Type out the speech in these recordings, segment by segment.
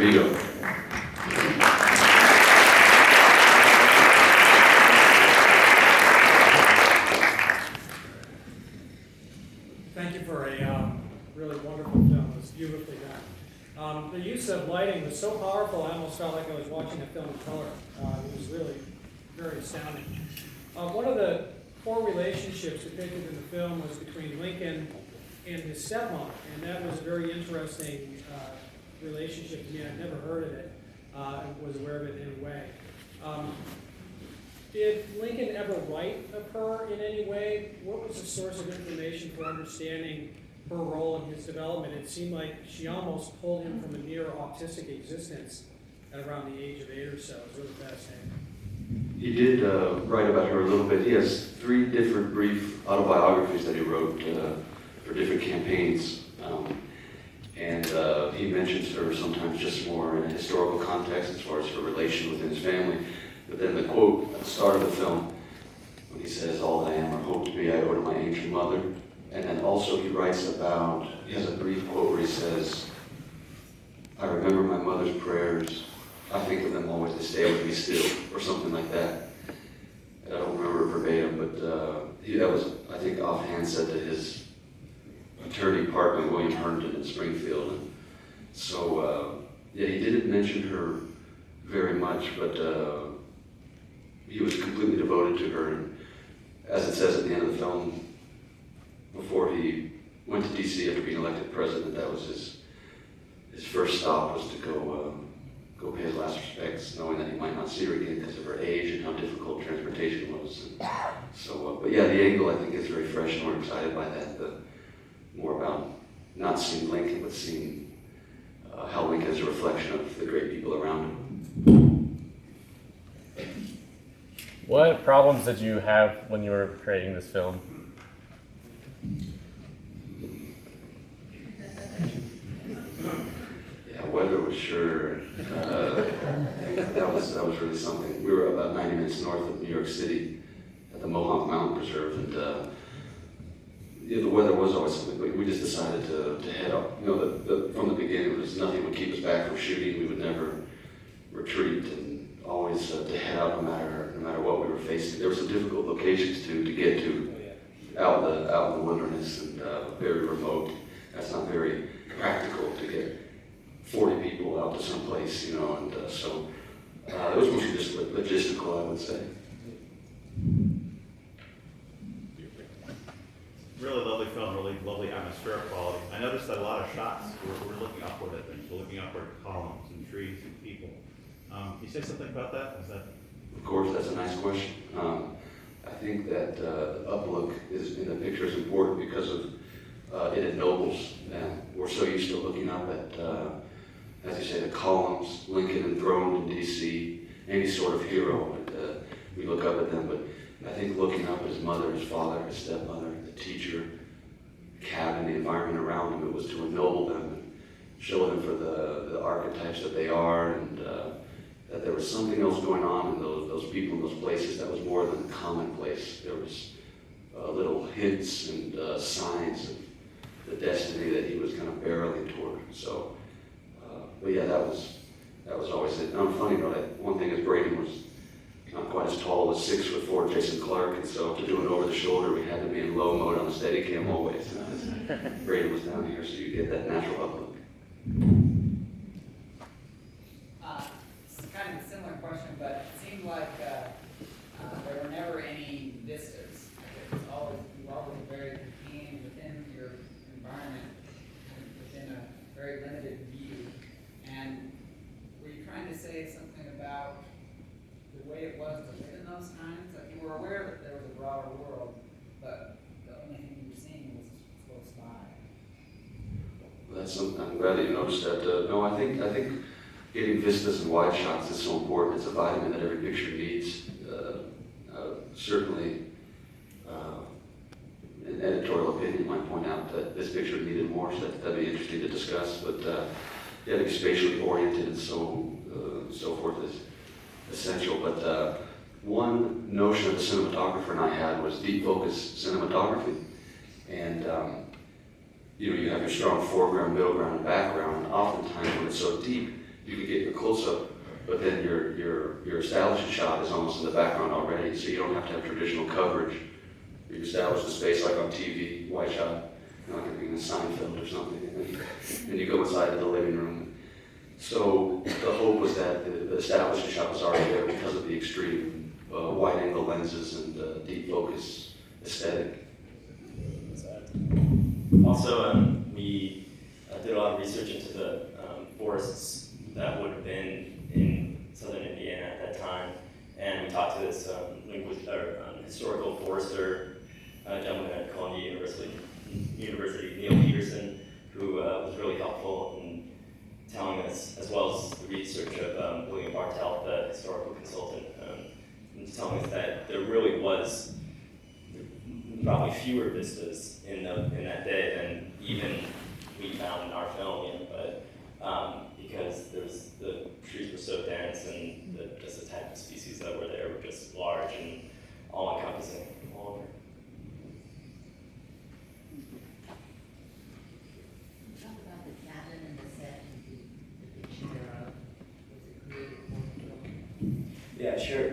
DeVito. Thank you for a really wonderful film. It was beautifully done. The use of lighting was so powerful, I almost felt like I was watching a film in color. It was really very astounding. One of the core relationships depicted in the film was between Lincoln and his stepmom, and that was a very interesting relationship to me. I'd never heard of it, and was aware of it in any way. Did Lincoln ever write of her in any way? What was the source of information for understanding her role in his development? It seemed like she almost pulled him from a near autistic existence at around the age of 8 or so. It was really fascinating. He did write about her a little bit. He has 3 different brief autobiographies that he wrote for different campaigns. And he mentions her sometimes just more in a historical context as far as her relation within his family. But then the quote at the start of the film, when he says, "All that I am or hope to be, I owe to my ancient mother." And then also he writes about, he has a brief quote where he says, "I remember my mother's prayers. I think of them always, they stay with me still," or something like that. I don't remember verbatim, but that was, I think, offhand said to his attorney partner, William Herndon in Springfield. And so, yeah, he didn't mention her very much, but he was completely devoted to her. And as it says at the end of the film, before he went to DC after being elected president, that was his first stop, was to go pay his last respects, knowing that he might not see her again because of her age and how difficult transportation was. And so, but yeah, the angle I think is very fresh, and we're excited by that. More about not seeing Lincoln, but seeing how Lincoln is a reflection of the great people around him. What problems did you have when you were creating this film? Yeah, weather was sure. That was really something. We were about 90 minutes north of New York City at the Mohawk Mountain Preserve, and the weather was always something. But we just decided to head up. You know, from the beginning, there was nothing would keep us back from shooting. We would never retreat, and always to head out no matter what we were facing. There were some difficult locations to get to, out in the wilderness, and very remote. That's not very practical to get 40 people out to some place, you know, and so it was mostly just logistical, I would say. Really lovely film, really lovely atmospheric quality. I noticed that a lot of shots were looking upward at things. We're looking upward at columns and trees and people. Can you say something about that? Of course, that's a nice question. I think that the uplook in the picture is important because of it ennobles. And we're so used to looking up at, as you say, the columns, Lincoln enthroned in D.C., any sort of hero. And, we look up at them, but I think looking up at his mother, his father, his stepmother, the teacher, the cabin, the environment around him, it was to ennoble them and show them for the archetypes that they are, and that there was something else going on in those people in those places that was more than commonplace. There was little hints and signs of the destiny that he was kind of barreling toward. So, but yeah, that was always it. And on a funny note, one thing is Braden was not quite as tall as 6'4" Jason Clark, and so to do it over the shoulder, we had to be in low mode on the Steadicam always. Braden was down here, so you get that natural uplook. It's kind of a similar question, but it seemed like there were never any vistas. It was always, you were always very contained within your environment, within a very limited view. And were you trying to say something about the way it was to live in those times? Like you were aware that there was a broader world, but the only thing you were seeing was close by. Well, that's something, I'm glad that you noticed that. No, I think getting vistas and wide shots is so important. It's a vitamin that every picture needs. Certainly, an editorial opinion might point out that this picture needed more, so that'd be interesting to discuss. But yeah, to be spatially oriented and so forth is essential. But one notion that the cinematographer and I had was deep focus cinematography. And you know, you have your strong foreground, middle ground, and background, and oftentimes when it's so deep, you could get your close-up, but then your establishing shot is almost in the background already, so you don't have to have traditional coverage. You establish the space like on TV, wide shot, like in a Seinfeld or something, and then you go inside of the living room. So the hope was that the establishing shot was already there because of the extreme wide-angle lenses and deep focus aesthetic. Also, we did a lot of research into the forests that would have been in southern Indiana at that time, and we talked to this historical forester, gentleman at Columbia University, Neil Peterson, who was really helpful in telling us, as well as the research of William Bartelt, the historical consultant, telling us that there really was probably fewer vistas in that day than even we found in our film, but because the trees were so dense and just the type of species that were there were just large and all-encompassing all over. Talk about the cabin and the set and the picture thereof. Was it created for the film? Yeah, sure.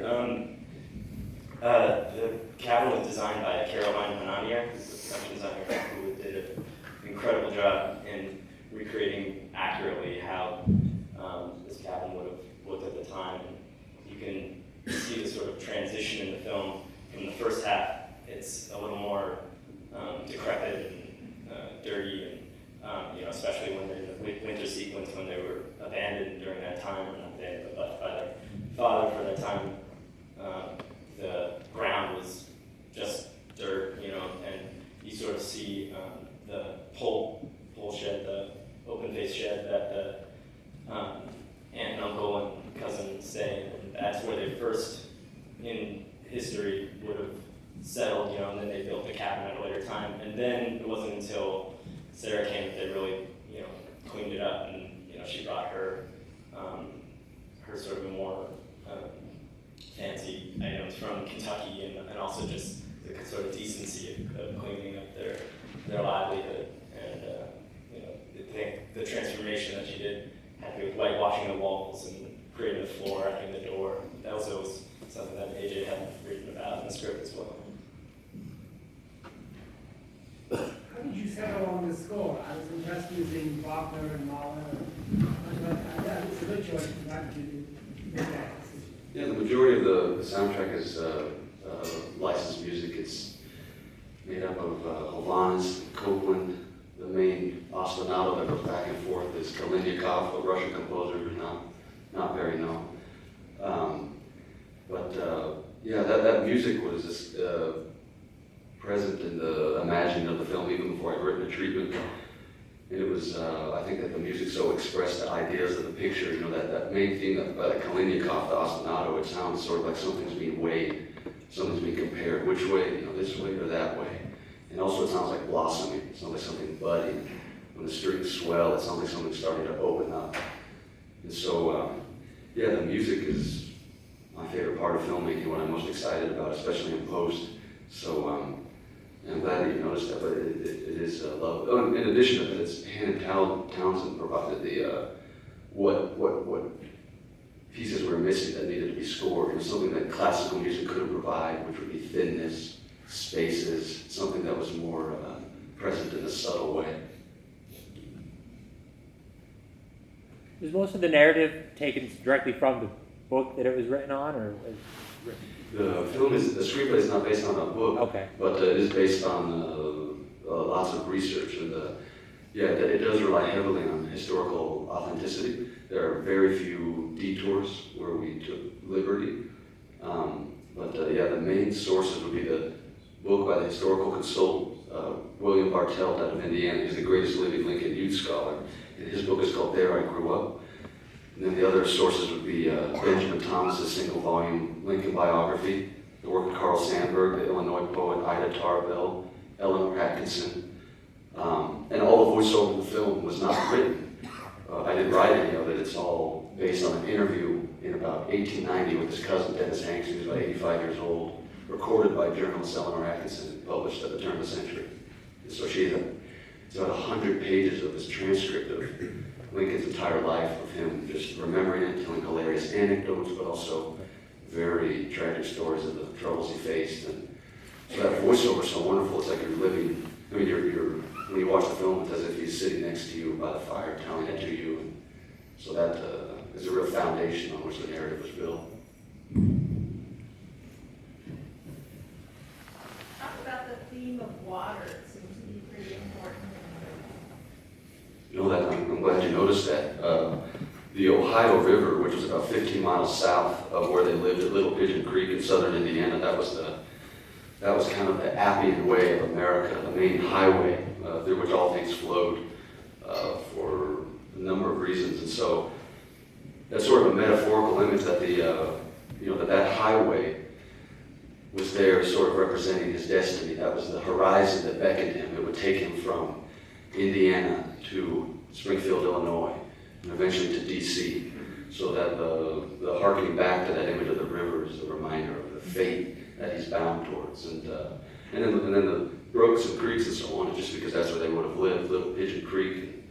The cabin was designed by Caroline Hanania, who's the production designer, who did an incredible job in recreating accurately how this cabin would have looked at the time. And you can see the sort of transition in the film. From the first half, it's a little more decrepit and dirty, and especially when they're in the winter sequence, when they were abandoned during that time, or not abandoned, but by their father for that time. The ground was just dirt, and you sort of see the pole shed, the open face shed that the aunt and uncle and cousin stay in, and that's where they first, in history, would have settled, and then they built the cabin at a later time. And then it wasn't until Sarah came that they really, cleaned it up, and she brought her sort of more fancy items from Kentucky, and also just the sort of decency of cleaning up their livelihood. And the transformation that she did had to do with whitewashing the walls and creating the floor, adding the door. That also was something that AJ had written about in the script as well. How did you settle on the score? I was impressed using Wagner and Mahler. It's a good choice. Why did you make that decision? Yeah, the majority of the soundtrack is licensed music. It's made up of Hovanes, Copeland. The main ostinato that goes back and forth is Kalinyakov, a Russian composer who's not very known. That music was just present in the imagining of the film even before I'd written the treatment. And it was, I think that the music so expressed the ideas of the picture, that main theme by the Kalinyakov, the ostinato, it sounds sort of like something's being weighed, something's being compared, which way, this way or that way. And also it sounds like blossoming, it sounds like something budding. When the strings swell, it sounds like something's starting to open up. And so, the music is my favorite part of filmmaking, what I'm most excited about, especially in post. So, I'm glad that you noticed that, but it is love. Oh, in addition to that, it's Hannah Townsend provided the what pieces were missing that needed to be scored. Something that classical music couldn't provide, which would be thinness, spaces, something that was more present in a subtle way. Was most of the narrative taken directly from the book that it was written on, or was written? The screenplay is not based on a book, Okay. but it is based on lots of research, and it does rely heavily on historical authenticity. There are very few detours where we took liberty, the main sources would be the book by the historical consultant William Bartelt out of Indiana. He's the greatest living Lincoln youth scholar, and his book is called There I Grew Up. And then the other sources would be Benjamin Thomas's single-volume Lincoln biography, the work of Carl Sandburg, the Illinois poet Ida Tarbell, Eleanor Atkinson, and all the voiceover in the film was not written. I didn't write any of it. It's all based on an interview in about 1890 with his cousin Dennis Hanks, who was about 85 years old, recorded by journalist Eleanor Atkinson and published at the turn of the century. And so it's about 100 pages of this transcript Lincoln's entire life, of him just remembering it, telling hilarious anecdotes, but also very tragic stories of the troubles he faced. And so that voiceover is so wonderful. It's like you're living. I mean, when you watch the film, it's as if he's sitting next to you by the fire, telling it to you. And so that is a real foundation on which the narrative was built. Talk about the theme of water. It seems to be pretty important. You know that I'm glad you noticed that. The Ohio River, which was about 15 miles south of where they lived at Little Pigeon Creek in southern Indiana, that was kind of the Appian Way of America, the main highway through which all things flowed for a number of reasons. And so that's sort of a metaphorical image that that highway was there sort of representing his destiny. That was the horizon that beckoned him. It would take him from Indiana to Springfield, Illinois, and eventually to DC. So that the harkening back to that image of the river is a reminder of the fate that he's bound towards. And then the brooks and creeks and so on, just because that's where they would have lived, Little Pigeon Creek. And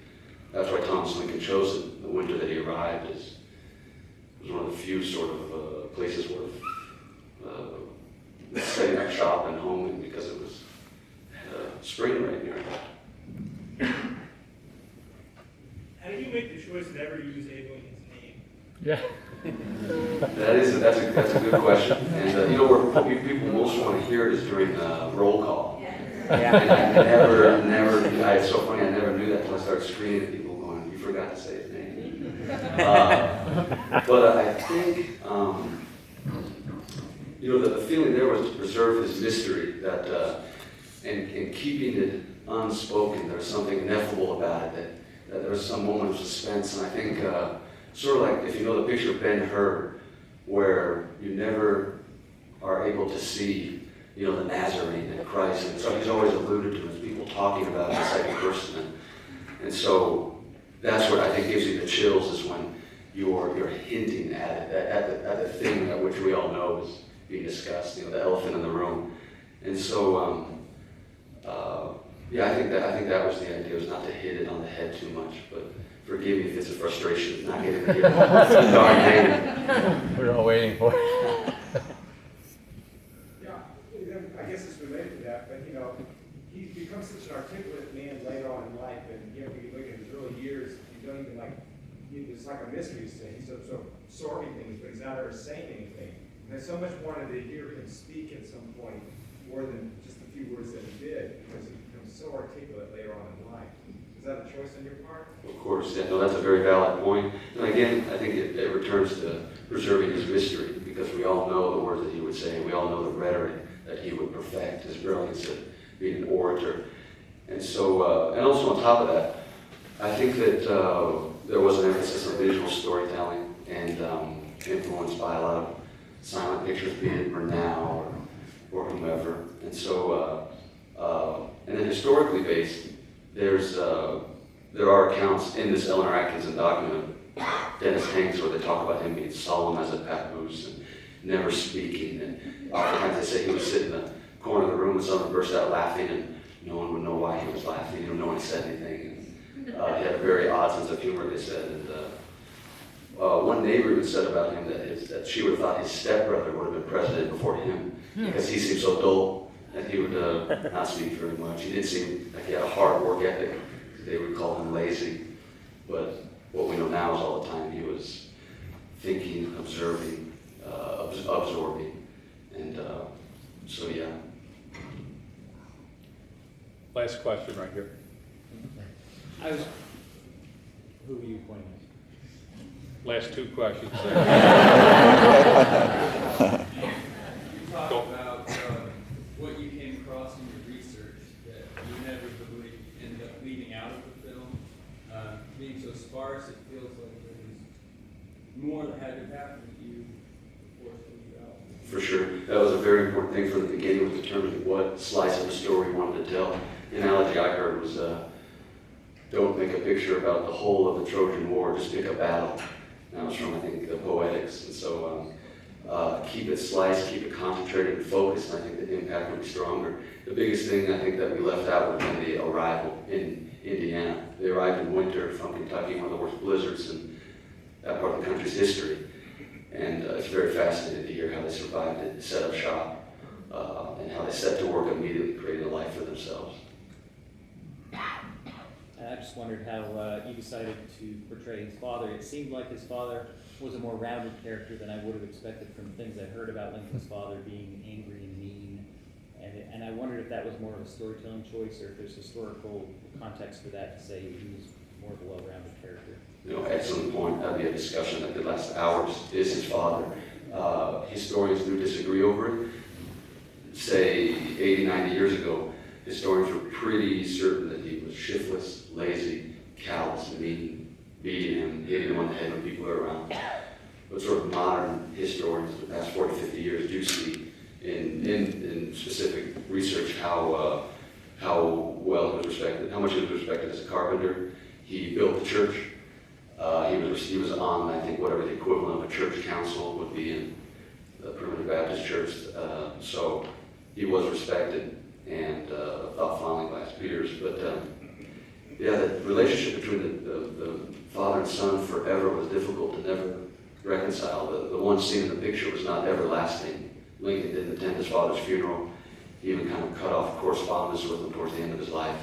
that's why Thomas Lincoln chose it. The winter that he arrived was one of the few sort of places where setting up shop and homing, because it was spring right near. How did you make the choice to never use Abe Lincoln's name? Yeah. That's a good question. And where people most want to hear it is during the roll call. Yeah. And it's so funny, I never knew that until I started screaming at people going, "You forgot to say his name." But I think, the feeling there was to preserve his mystery, that and keeping it unspoken. There was something ineffable about it, that there was some moment of suspense. And I think, sort of like if you know the picture of Ben-Hur, where you never are able to see, the Nazarene and Christ. And so he's always alluded to as people talking about it in the second person. And so that's what I think gives you the chills, is when you're hinting at it, at the thing that which we all know is being discussed, the elephant in the room. And so, I think that was the idea, was not to hit it on the head too much, but forgive me if it's a frustration, not getting the darn name. We're all waiting for it. I guess it's related to that, but he's become such an articulate man later on in life, and when you look at his early years, you don't even it's like a mystery to say. He's so absorbing things, but he's not ever saying anything. And I so much wanted to hear him speak at some point, more than just a few words that he did, because he becomes so articulate later on in life. Is that a choice on your part? Of course, yeah, no, that's a very valid point. And again, I think it returns to preserving his mystery, because we all know the words that he would say, we all know the rhetoric that he would perfect, his brilliance at being an orator. And so, and also on top of that, I think that there was an emphasis on visual storytelling, and influenced by a lot of silent pictures, be it Murnau or whomever. And so, and then historically based, there are accounts in this Eleanor Atkinson document of Dennis Hanks where they talk about him being solemn as a papoose and never speaking. And oftentimes they say he would sit in the corner of the room and someone burst out laughing, and no one would know why he was laughing. No one said anything. And, he had a very odd sense of humor, they said. And one neighbor even said about him that she would have thought his stepbrother would have been president before him, because he seemed so dull that he would not speak very much. He did seem like he had a hard work ethic. They would call him lazy. But what we know now is all the time he was thinking, observing, absorbing. And so, yeah. Last question right here. Who are you pointing at? Last two questions. You talked about what you came across in your research that you inevitably ended up leaving out of the film. Being so sparse, it feels like there was more that had to happen to you before it came out. For sure. That was a very important thing from the beginning, was determining what slice of the story we wanted to tell. The analogy I heard was, don't make a picture about the whole of the Trojan War, just pick a battle. That was from, I think, the Poetics. And so keep it sliced, keep it concentrated and focused, and I think the impact will be stronger. The biggest thing I think that we left out would have been the arrival in Indiana. They arrived in winter from Kentucky, one of the worst blizzards in that part of the country's history. And it's very fascinating to hear how they survived it, set up shop, and how they set to work immediately creating a life for themselves. I just wondered how you decided to portray his father. It seemed like his father was a more rounded character than I would have expected from things I heard about Lincoln's father being angry and mean. And I wondered if that was more of a storytelling choice or if there's historical context for that to say he was more of a well-rounded character. You know, excellent point. That'd be a discussion that could last hours. Is his father? Historians do disagree over it. Say 80, 90 years ago, historians were pretty certain that he was shiftless, lazy, callous, mean, beating him, hitting him on the head when people were around. But sort of modern historians of the past 40, 50 years do see in specific research how well he was respected, how much he was respected as a carpenter. He built the church. He was on, I think, whatever the equivalent of a church council would be in the Primitive Baptist Church. So he was respected and thought fondly by his peers. But yeah, the relationship between the father and son forever was difficult to never reconcile. The one scene in the picture was not everlasting. Lincoln didn't attend his father's funeral. He even kind of cut off correspondence with him towards the end of his life.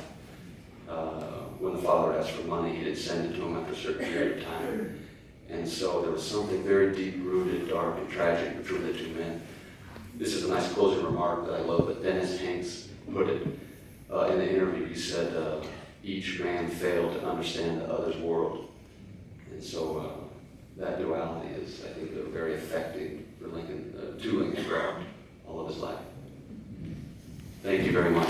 When the father asked for money, he didn't send it to him after a certain period of time. And so there was something very deep-rooted, dark, and tragic between the two men. This is a nice closing remark that I love, but Dennis Hanks put it in the interview. He said, each man failed to understand the other's world. And so that duality is, I think, very affecting for Lincoln, to Lincoln throughout all of his life. Thank you very much.